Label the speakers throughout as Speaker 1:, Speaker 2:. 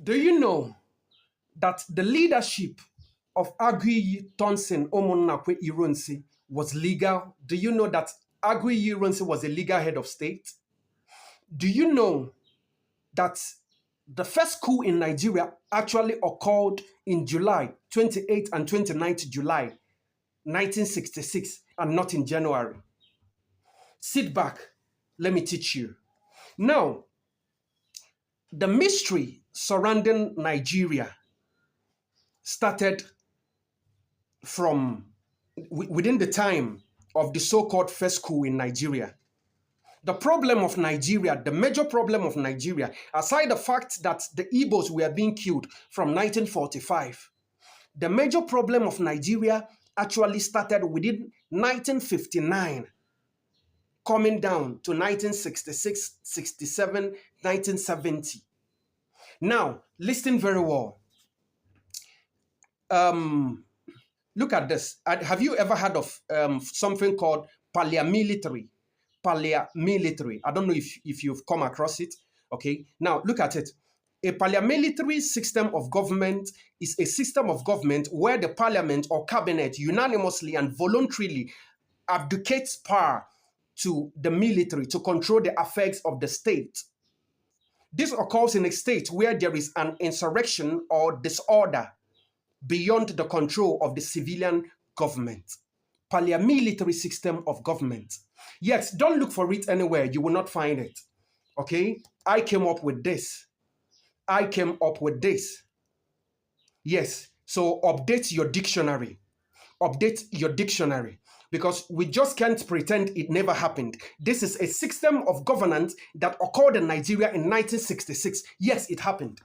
Speaker 1: Do you know that the leadership of Aguiyi Tonsin Omonakwe Ironsi was legal? Do you know that Aguiyi Ironsi was a legal head of state? Do you know that the first coup in Nigeria actually occurred in July 28th and 29th July 1966 and not in January? Sit back, let me teach you. Now, the mystery surrounding Nigeria started from within the time of the so-called first coup in Nigeria. The problem of Nigeria, the major problem of Nigeria, aside the fact that the Igbos were being killed from 1945, the major problem of Nigeria actually started within 1959, coming down to 1966, 67, 1970. Now, listen very well. Look at this. Have you ever heard of something called paramilitary? Paramilitary. I don't know if you've come across it. Okay. Now, look at it. A paramilitary system of government is a system of government where the parliament or cabinet unanimously and voluntarily abdicates power to the military to control the affairs of the state. This occurs in a state where there is an insurrection or disorder beyond the control of the civilian government. Paramilitary system of government. Yet, don't look for it anywhere. You will not find it. Okay? I came up with this. Yes. So update your dictionary. Update your dictionary. Because we just can't pretend it never happened. This is a system of governance that occurred in Nigeria in 1966. Yes, it happened.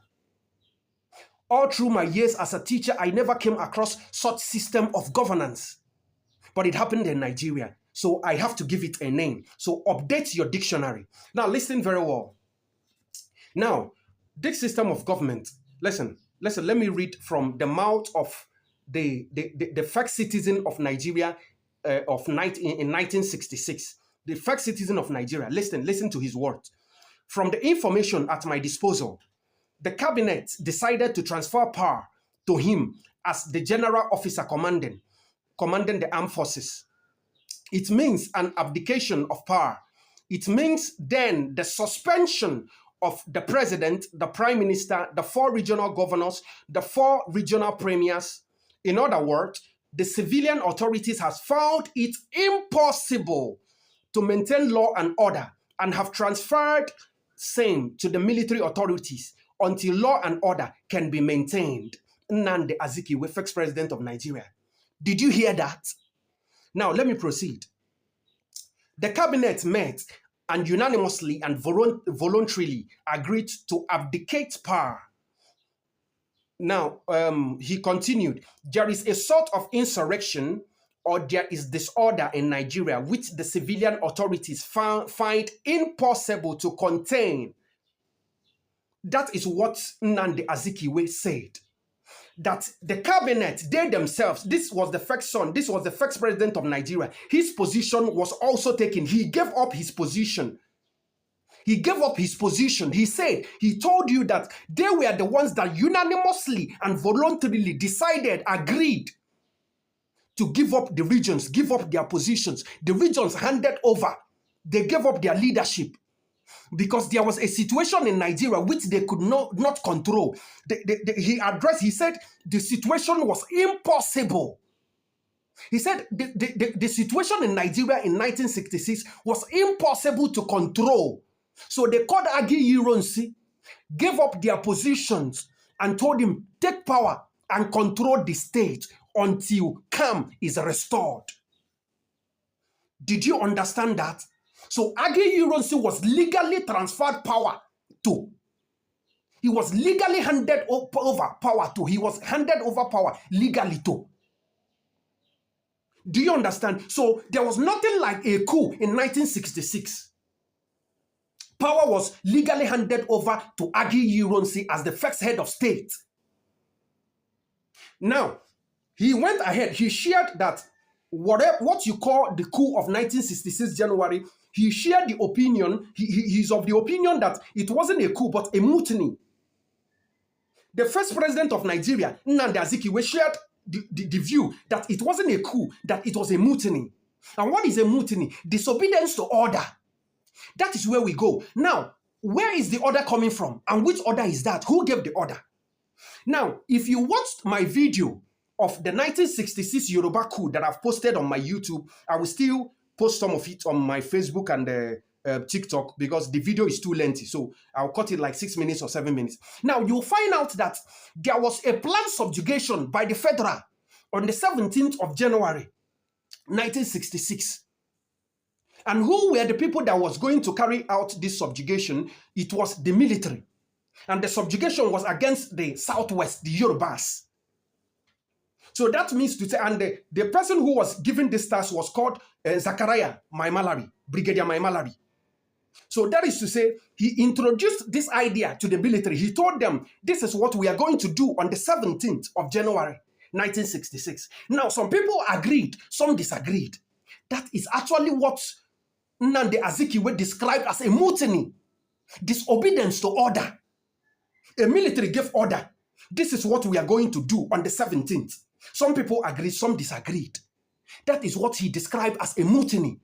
Speaker 1: All through my years as a teacher, I never came across such system of governance. But it happened in Nigeria. So I have to give it a name. So update your dictionary. Now listen very well. Now, this system of government, listen, let me read from the mouth of the first citizen of Nigeria in 1966. The first citizen of Nigeria. Listen to his words. From the information at my disposal, the cabinet decided to transfer power to him as the general officer commanding the armed forces. It means an abdication of power. It means then the suspension of the president, the prime minister, the 4 regional governors, the 4 regional premiers. In other words, the civilian authorities has found it impossible to maintain law and order and have transferred same to the military authorities until law and order can be maintained. Nnamdi Azikiwe, first president of Nigeria. Did you hear that? Now, let me proceed. The cabinet met and unanimously and voluntarily agreed to abdicate power. Now, he continued, there is a sort of insurrection or there is disorder in Nigeria which the civilian authorities find impossible to contain. That is what Nnamdi Azikiwe said. That the cabinet, they themselves, this was the first son, this was the first president of Nigeria. His position was also taken. He gave up his position. He gave up his position. He said, he told you that they were the ones that unanimously and voluntarily decided, agreed to give up the regions, give up their positions. The regions handed over. They gave up their leadership. Because there was a situation in Nigeria which they could not control. He said the situation was impossible. He said the situation in Nigeria in 1966 was impossible to control. So they called Aguiyi, gave up their positions and told him, take power and control the state until calm is restored. Did you understand that? So Aguiyi was legally transferred power to. He was legally handed over power to. He was handed over power legally to. Do you understand? So there was nothing like a coup in 1966. Power was legally handed over to Aguiyi as the first head of state. Now, he went ahead. He shared that what you call the coup of 1966 January, he shared the opinion, he's of the opinion that it wasn't a coup, but a mutiny. The first president of Nigeria, Nnamdi Azikiwe, shared the view that it wasn't a coup, that it was a mutiny. And what is a mutiny? Disobedience to order. That is where we go. Now, where is the order coming from? And which order is that? Who gave the order? Now, if you watched my video of the 1966 Yoruba coup that I've posted on my YouTube, I will still post some of it on my Facebook and TikTok because the video is too lengthy. So I'll cut it like 6 minutes or 7 minutes. Now, you'll find out that there was a planned subjugation by the federal on the 17th of January, 1966. And who were the people that was going to carry out this subjugation? It was the military. And the subjugation was against the Southwest, the Yorubas. So that means to say, and the person who was given this task was called Zachariah Maimalari, Brigadier Maimalari. So that is to say, he introduced this idea to the military. He told them, this is what we are going to do on the 17th of January, 1966. Now, some people agreed, some disagreed. That is actually what Nnamdi Azikiwe described as a mutiny, disobedience to order. A military gave order. This is what we are going to do on the 17th. Some people agreed, some disagreed. That is what he described as a mutiny.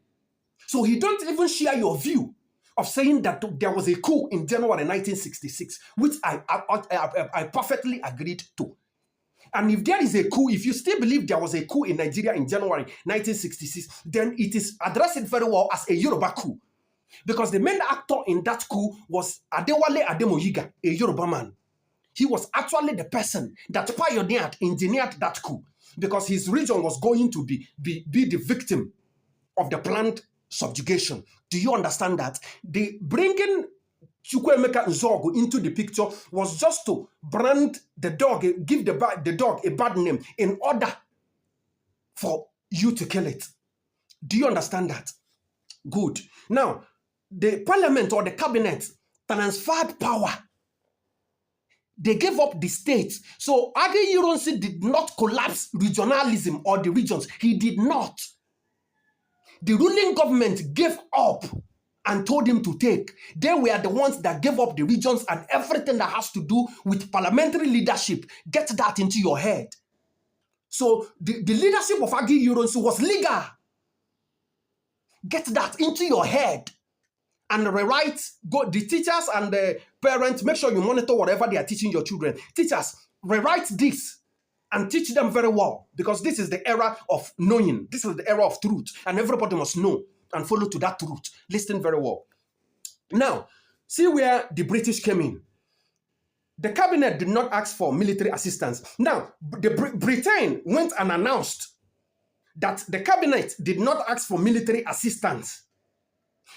Speaker 1: So he don't even share your view of saying that there was a coup in January 1966, which I perfectly agreed to. And if there is a coup, if you still believe there was a coup in Nigeria in January 1966, then it is addressed very well as a Yoruba coup. Because the main actor in that coup was Adewale Ademoyiga, a Yoruba man. He was actually the person that pioneered, engineered that coup, because his region was going to be the victim of the planned subjugation. Do you understand that? The bringing Chukwuemeka Nzogu into the picture was just to brand the dog, give the dog a bad name in order for you to kill it. Do you understand that? Good. Now, the parliament or the cabinet transferred power. They gave up the states. So Aguiyi did not collapse regionalism or the regions. He did not. The ruling government gave up and told him to take. They were the ones that gave up the regions and everything that has to do with parliamentary leadership. Get that into your head. So the leadership of Aguiyi was legal. Get that into your head. And rewrite, the teachers and the parents, make sure you monitor whatever they are teaching your children. Teachers, rewrite this and teach them very well, because this is the era of knowing. This is the era of truth, and everybody must know and follow to that truth. Listen very well. Now, see where the British came in. The cabinet did not ask for military assistance. Now, Britain went and announced that the cabinet did not ask for military assistance.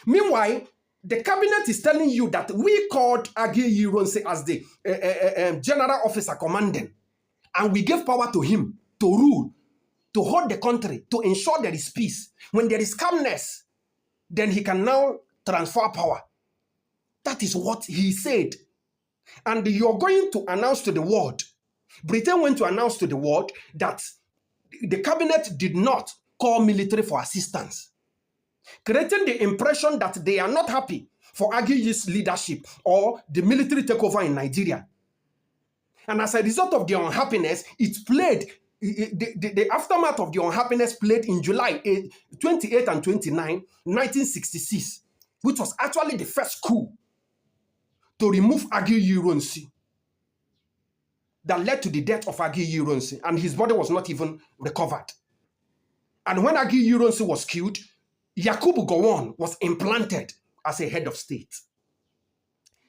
Speaker 1: Meanwhile, the cabinet is telling you that we called Aguiyi as the general officer commanding, and we gave power to him to rule, to hold the country, to ensure there is peace. When there is calmness, then he can now transfer power. That is what he said. And you're going to announce to the world, Britain went to announce to the world that the cabinet did not call military for assistance, creating the impression that they are not happy for Aguiyi's leadership or the military takeover in Nigeria. And as a result of the unhappiness, it played, the aftermath of the unhappiness played in July 28 and 29, 1966, which was actually the first coup to remove Aguiyi that led to the death of Aguiyi, and his body was not even recovered. And when Aguiyi was killed, Yakubu Gowon was implanted as a head of state.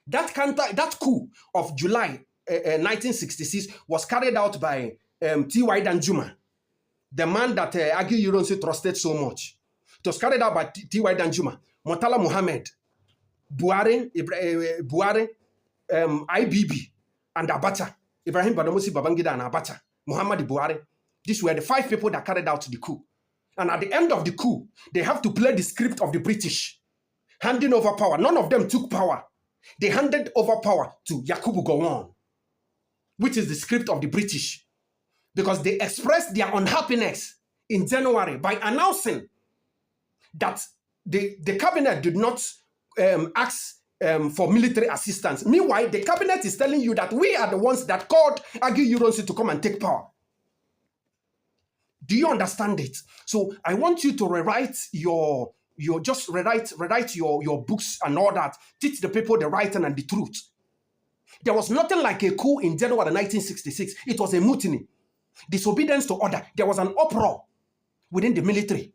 Speaker 1: That coup of July 1966 was carried out by T.Y. Danjuma, the man that Aguiyi trusted so much. It was carried out by T.Y. Danjuma, Murtala Muhammad, Buhari, IBB, and Abacha. Ibrahim Badamasi Babangida and Abacha, Muhammad Buhari. These were the 5 people that carried out the coup. And at the end of the coup, they have to play the script of the British, handing over power. None of them took power. They handed over power to Yakubu Gowon, which is the script of the British, because they expressed their unhappiness in January by announcing that the cabinet did not ask for military assistance. Meanwhile, the cabinet is telling you that we are the ones that called Aguiyi to come and take power. Do you understand it? So I want you to rewrite your just rewrite your books and all that. Teach the people the writing and the truth. There was nothing like a coup in January 1966. It was a mutiny. Disobedience to order. There was an uproar within the military.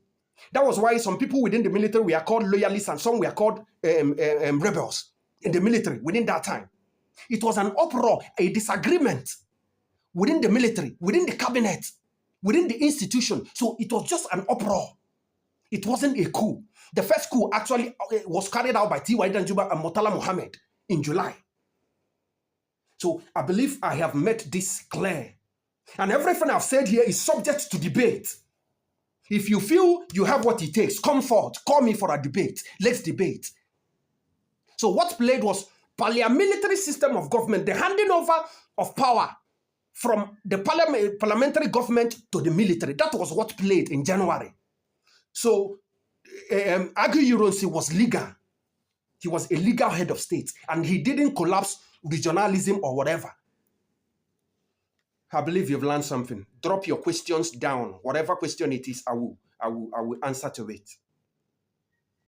Speaker 1: That was why some people within the military were called loyalists and some were called rebels in the military within that time. It was an uproar, a disagreement within the military, within the cabinet, within the institution. So it was just an uproar. It wasn't a coup. The first coup actually was carried out by T.Y. Danjuma and Murtala Mohammed in July. So I believe I have made this clear. And everything I've said here is subject to debate. If you feel you have what it takes, come forth, call me for a debate. Let's debate. So what played was parliamentary system of government, the handing over of power from the parliamentary government to the military. That was what played in January. So Aguiyi was legal. He was a legal head of state, and he didn't collapse regionalism or whatever. I believe you've learned something. Drop your questions down. Whatever question it is, I will answer to it.